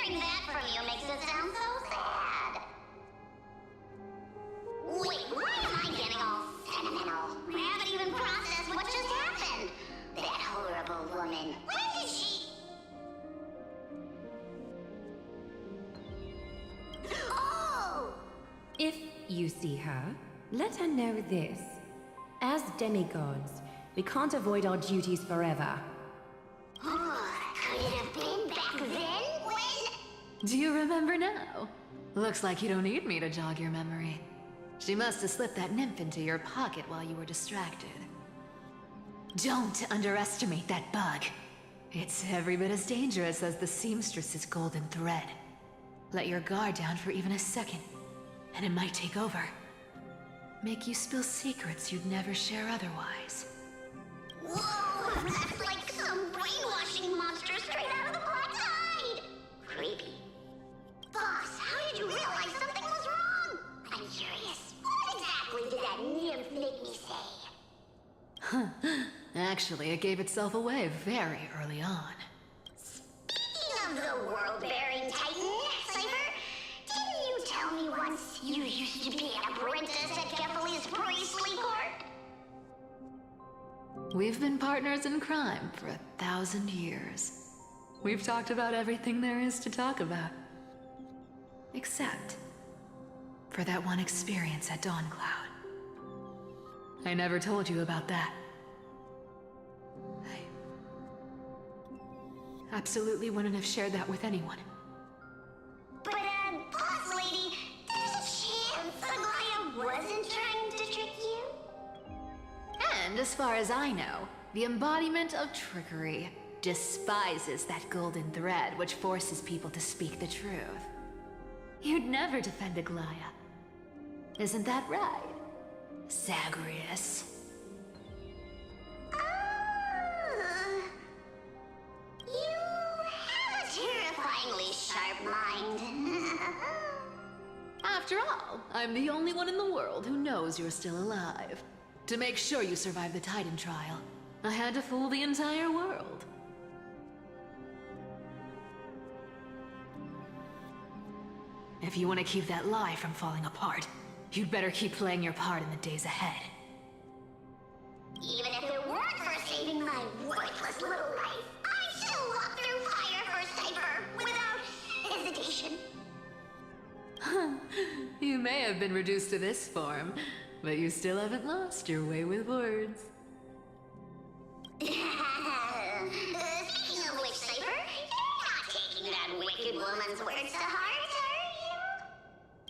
Hearing that from you makes it sound so sad. Wait, why am I getting all sentimental? I haven't even processed what just happened. That horrible woman. When did she... Oh! If you see her, let her know this. As demigods, we can't avoid our duties forever. Could it have been back then when... Do you remember now? Looks like you don't need me to jog your memory. She must have slipped that nymph into your pocket while you were distracted. Don't underestimate that bug. It's every bit as dangerous as the seamstress's golden thread. Let your guard down for even a second, and it might take over. Make you spill secrets you'd never share otherwise. Whoa! That's like some brainwashing monster straight out of the Black Tide! Creepy. Boss, how did you realize something was wrong? I'm curious. What exactly did that nymph make me say? Actually, it gave itself away very early on. Speaking of the world-bearing titan, Cypher, didn't you tell me once you used to be an apprentice at Kephalie's priestly court? We've been partners in crime for 1,000 years. We've talked about everything there is to talk about. Except for that one experience at Dawncloud. I never told you about that. I absolutely wouldn't have shared that with anyone. But, boss lady, there's a chance Aglaia wasn't trying to trick you? And as far as I know, the embodiment of trickery despises that golden thread which forces people to speak the truth. You'd never defend Aglaia. Isn't that right, Zagreus? You have a terrifyingly sharp mind. After all, I'm the only one in the world who knows you're still alive. To make sure you survive the Titan trial, I had to fool the entire world. If you want to keep that lie from falling apart, you'd better keep playing your part in the days ahead. Even if it weren't for saving my worthless little life, I'd still walk through fire for Cypher without hesitation. You may have been reduced to this form, but you still haven't lost your way with words. Speaking of which, Cypher, you're not taking that wicked woman's words to heart, are you?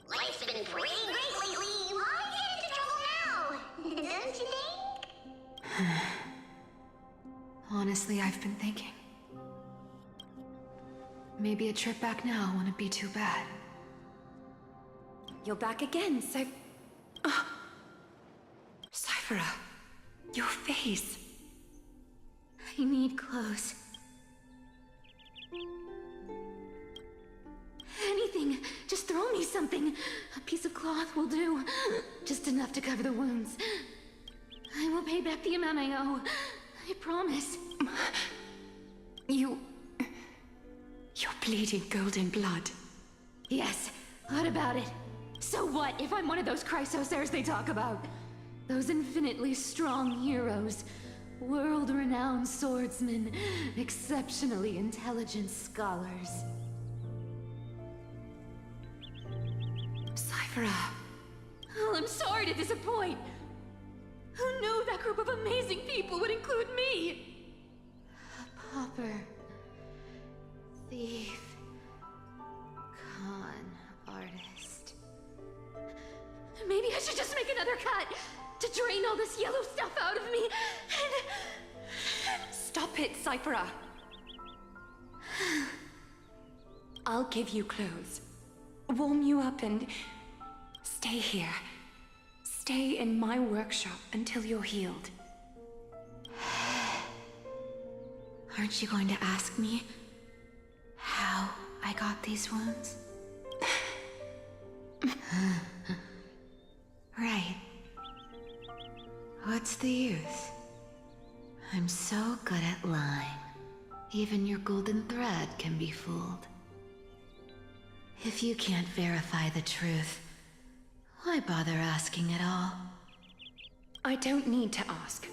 Life's been pretty great lately. Why get into trouble now? Don't you think? Honestly, I've been thinking. Maybe a trip back now wouldn't be too bad. You're back again, Cyphera, your face. I need clothes. Anything, just throw me something. A piece of cloth will do. Just enough to cover the wounds. I will pay back the amount I owe. I promise. You're bleeding golden blood. Yes, what about it? So what if I'm one of those Chrysosairs they talk about? Those infinitely strong heroes, world-renowned swordsmen, exceptionally intelligent scholars. Cyphera. Oh, I'm sorry to disappoint. Who knew that group of amazing people would include me? A pauper, thief, con artist. Maybe I should just make another cut to drain all this yellow stuff out of me and... Stop it, Cyphera. I'll give you clothes, warm you up, and stay here. Stay in my workshop until you're healed. Aren't you going to ask me how I got these wounds? Right. What's the use? I'm so good at lying. Even your golden thread can be fooled. If you can't verify the truth, why bother asking at all? I don't need to ask.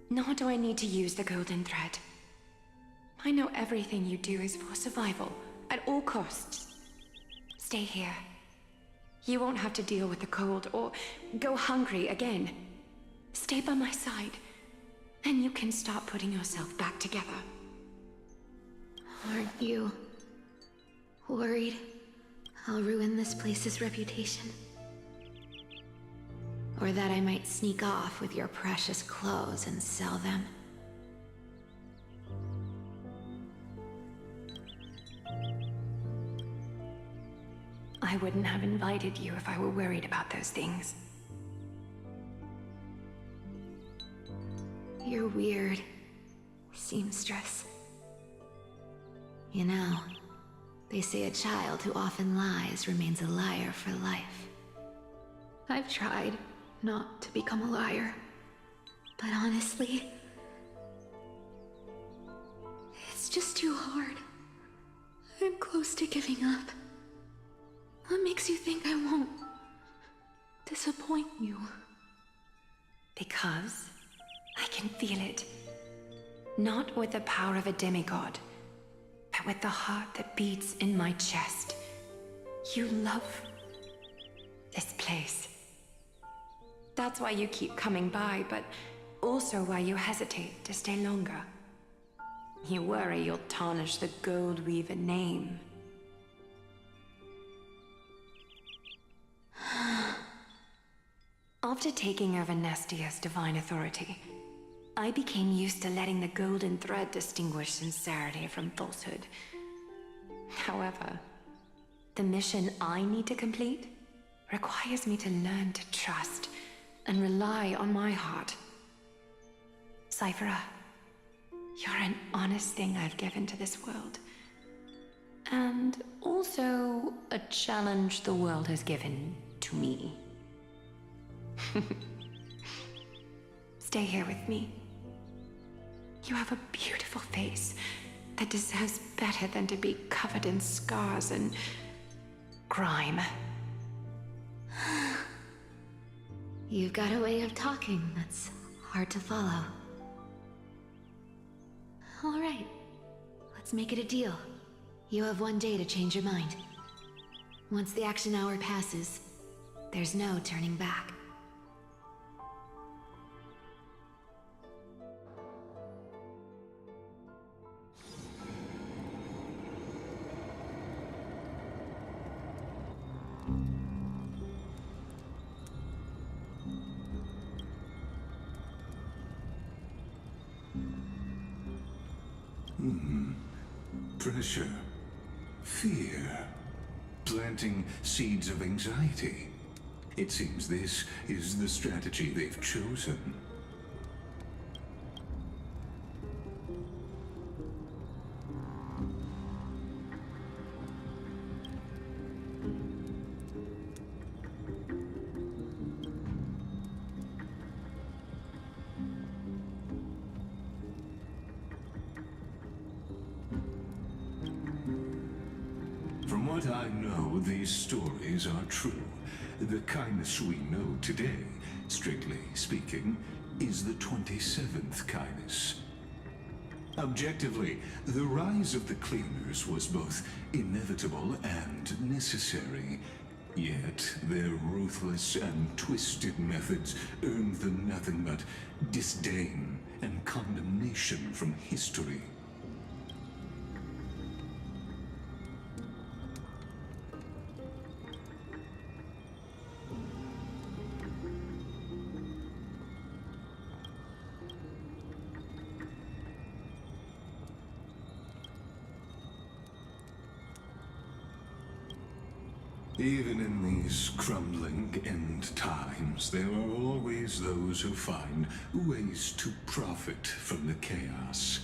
Nor do I need to use the golden thread. I know everything you do is for survival, at all costs. Stay here. You won't have to deal with the cold or go hungry again. Stay by my side, and you can start putting yourself back together. Aren't you worried I'll ruin this place's reputation? Or that I might sneak off with your precious clothes and sell them? I wouldn't have invited you if I were worried about those things. You're weird, seamstress. You know, they say a child who often lies remains a liar for life. I've tried not to become a liar, but honestly, it's just too hard. I'm close to giving up. What makes you think I won't disappoint you? Because I can feel it. Not with the power of a demigod, but with the heart that beats in my chest. You love this place. That's why you keep coming by, but also why you hesitate to stay longer. You worry you'll tarnish the Gold Weaver name. After taking over Nestia's divine authority, I became used to letting the golden thread distinguish sincerity from falsehood. However, the mission I need to complete requires me to learn to trust and rely on my heart. Cyphera, you're an honest thing I've given to this world. And also a challenge the world has given to me. Stay here with me. You have a beautiful face that deserves better than to be covered in scars and grime. You've got a way of talking that's hard to follow. All right, let's make it a deal. You have 1 day to change your mind. Once the action hour passes, there's no turning back. Pressure, fear, planting seeds of anxiety. It seems this is the strategy they've chosen. From what I know, these stories are true. The kindness we know today, strictly speaking, is the 27th kindness. Objectively, the rise of the cleaners was both inevitable and necessary. Yet, their ruthless and twisted methods earned them nothing but disdain and condemnation from history. Even in these crumbling end times, there are always those who find ways to profit from the chaos.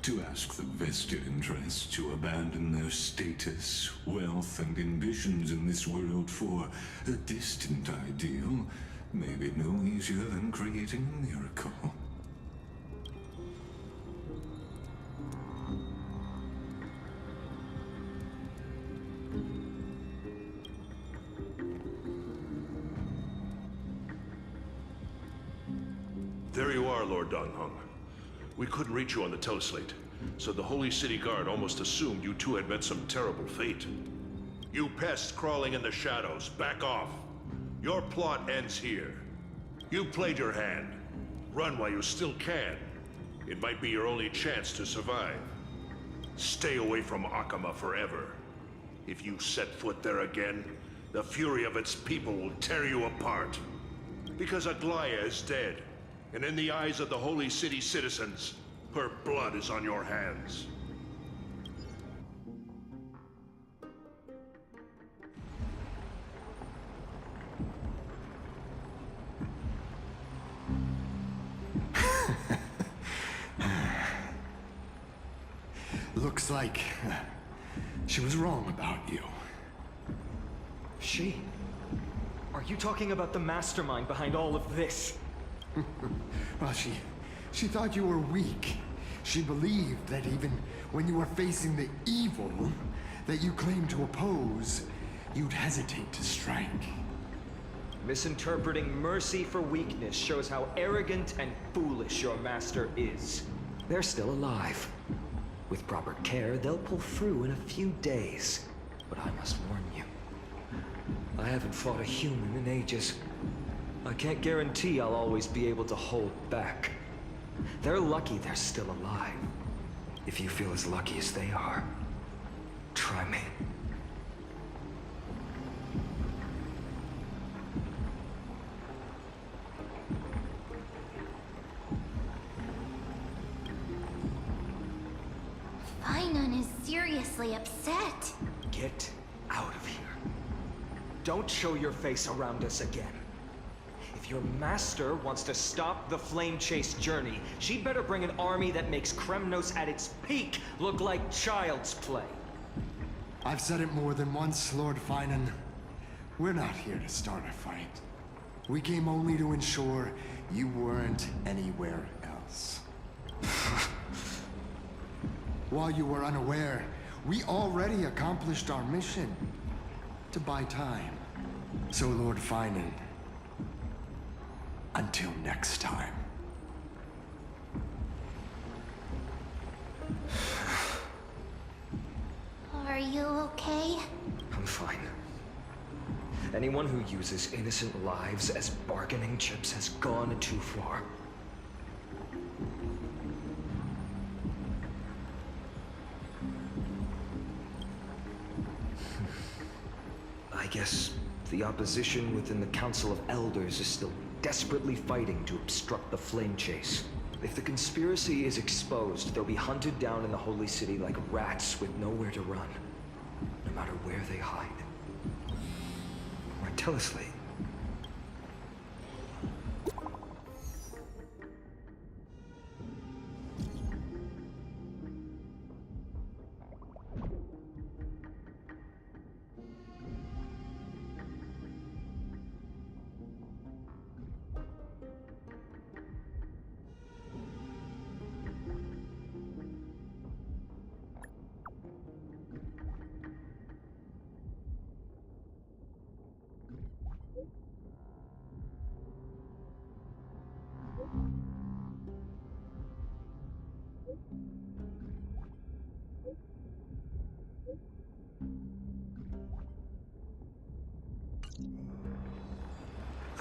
To ask the vested interests to abandon their status, wealth, and ambitions in this world for a distant ideal may be no easier than creating a miracle. Lord Donghung. We couldn't reach you on the teleslate, so the Holy City Guard almost assumed you two had met some terrible fate. You pests crawling in the shadows, back off. Your plot ends here. You played your hand. Run while you still can. It might be your only chance to survive. Stay away from Akama forever. If you set foot there again, the fury of its people will tear you apart. Because Aglaya is dead, and in the eyes of the Holy City citizens, her blood is on your hands. Looks like she was wrong about you. She? Are you talking about the mastermind behind all of this? Well, she thought you were weak. She believed that even when you were facing the evil that you claimed to oppose, you'd hesitate to strike. Misinterpreting mercy for weakness shows how arrogant and foolish your master is. They're still alive. With proper care, they'll pull through in a few days. But I must warn you, I haven't fought a human in ages. I can't guarantee I'll always be able to hold back. They're lucky they're still alive. If you feel as lucky as they are, try me. Finon is seriously upset. Get out of here. Don't show your face around us again. If your master wants to stop the Flame Chase journey, she'd better bring an army that makes Kremnos at its peak look like child's play. I've said it more than once, Lord Finan. We're not here to start a fight. We came only to ensure you weren't anywhere else. While you were unaware, we already accomplished our mission. To buy time. So, Lord Finan, until next time. Are you okay? I'm fine. Anyone who uses innocent lives as bargaining chips has gone too far. I guess the opposition within the Council of Elders is still desperately fighting to obstruct the Flame Chase. If the conspiracy is exposed, they'll be hunted down in the Holy City like rats with nowhere to run, no matter where they hide. My teleslate.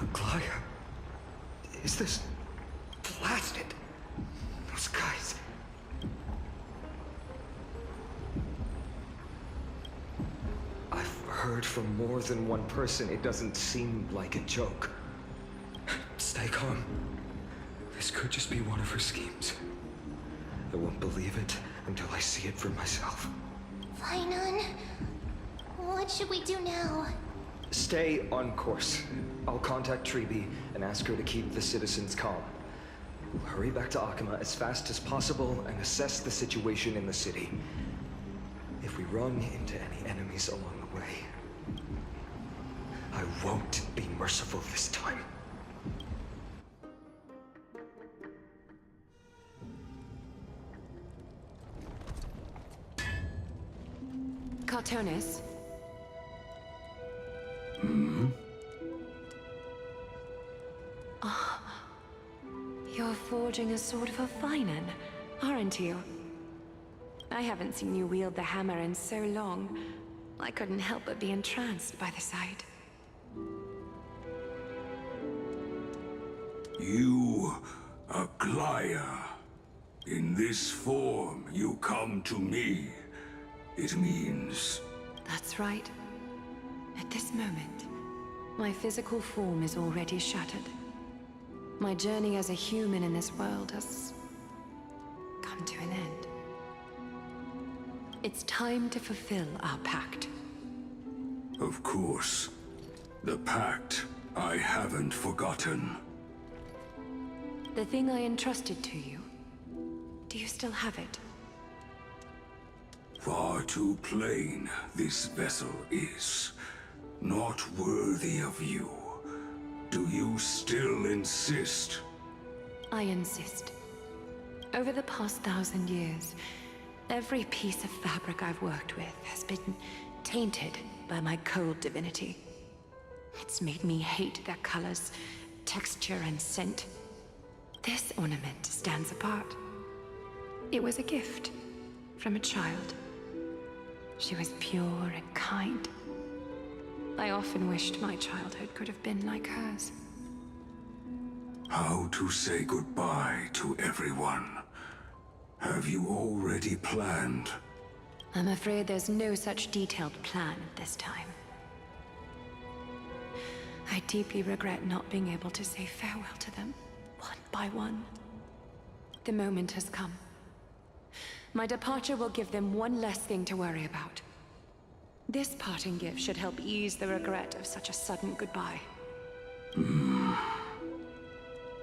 Aglaya? Is this blasted? Those guys. I've heard from more than one person it doesn't seem like a joke. Stay calm. This could just be one of her schemes. I won't believe it until I see it for myself. Finon, what should we do now? Stay on course. I'll contact Treeby and ask her to keep the citizens calm. We'll hurry back to Akama as fast as possible and assess the situation in the city. If we run into any enemies along the way, I won't be merciful this time. Cartonis? Your forge forging a sword for Finan, aren't you? I haven't seen you wield the hammer in so long. I couldn't help but be entranced by the sight. You, Aglaya. In this form, you come to me. It means... That's right. At this moment, my physical form is already shattered. My journey as a human in this world has come to an end. It's time to fulfill our pact. Of course. The pact I haven't forgotten. The thing I entrusted to you, do you still have it? Far too plain this vessel is. Not worthy of you. Do you still insist? I insist. Over the past 1,000 years, every piece of fabric I've worked with has been tainted by my cold divinity. It's made me hate their colors, texture, and scent. This ornament stands apart. It was a gift from a child. She was pure and kind. I often wished my childhood could have been like hers. How to say goodbye to everyone? Have you already planned? I'm afraid there's no such detailed plan this time. I deeply regret not being able to say farewell to them, one by one. The moment has come. My departure will give them one less thing to worry about. This parting gift should help ease the regret of such a sudden goodbye.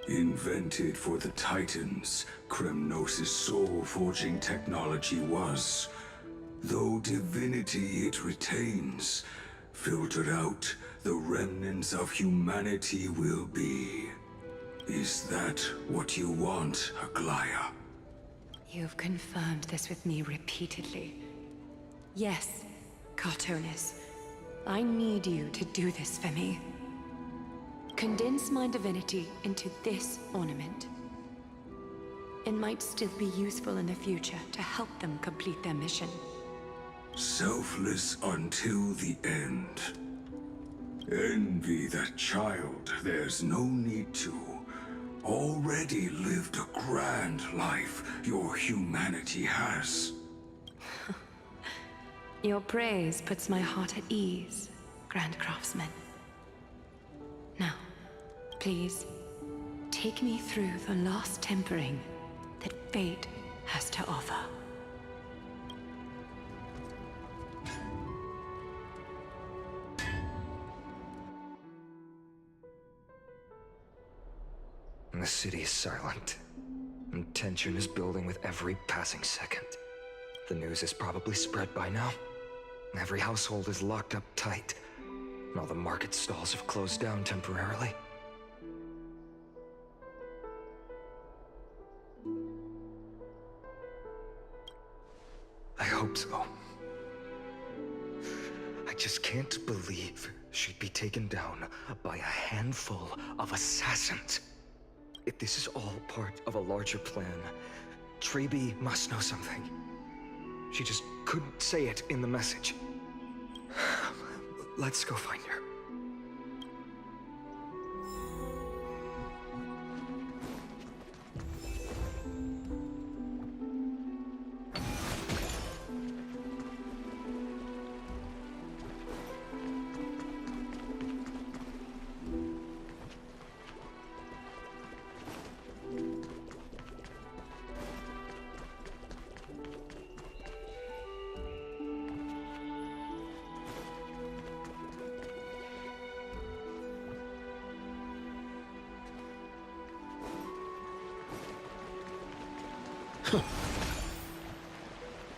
Invented for the Titans, Kremnos' soul-forging technology was. Though divinity it retains, filtered out, the remnants of humanity will be. Is that what you want, Aglaya? You've confirmed this with me repeatedly. Yes, Cartonis. I need you to do this for me. Condense my divinity into this ornament. It might still be useful in the future to help them complete their mission. Selfless until the end. Envy that child, there's no need to. Already lived a grand life your humanity has. Your praise puts my heart at ease, Grand Craftsman. Now, please, take me through the last tempering that fate has to offer. The city is silent, and tension is building with every passing second. The news is probably spread by now. Every household is locked up tight, and all the market stalls have closed down temporarily. I hope so. I just can't believe she'd be taken down by a handful of assassins. If this is all part of a larger plan, Traby must know something. She just couldn't say it in the message. Let's go find her.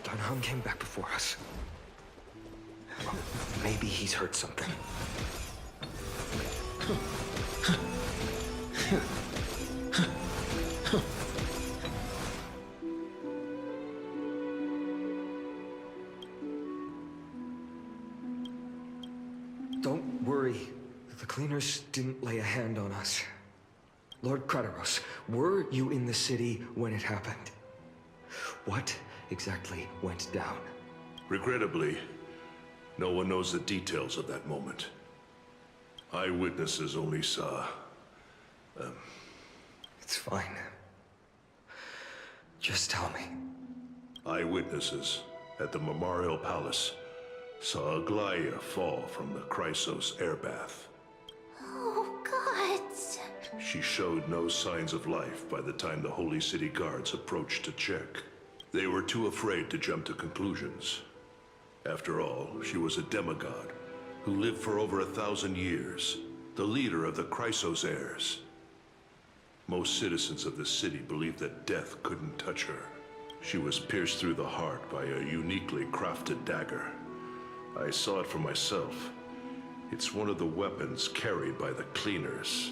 Dunham came back before us. Well, maybe he's heard something. Don't worry. The cleaners didn't lay a hand on us. Lord Kratos, were you in the city when it happened? What exactly went down? Regrettably, no one knows the details of that moment. Eyewitnesses only saw... It's fine. Just tell me. Eyewitnesses at the Memorial Palace saw Aglaia fall from the Chrysos airbath. Oh, gods. She showed no signs of life by the time the Holy City Guards approached to check. They were too afraid to jump to conclusions. After all, she was a demigod who lived for over 1,000 years, the leader of the Chrysos heirs. Most citizens of the city believed that death couldn't touch her. She was pierced through the heart by a uniquely crafted dagger. I saw it for myself. It's one of the weapons carried by the cleaners.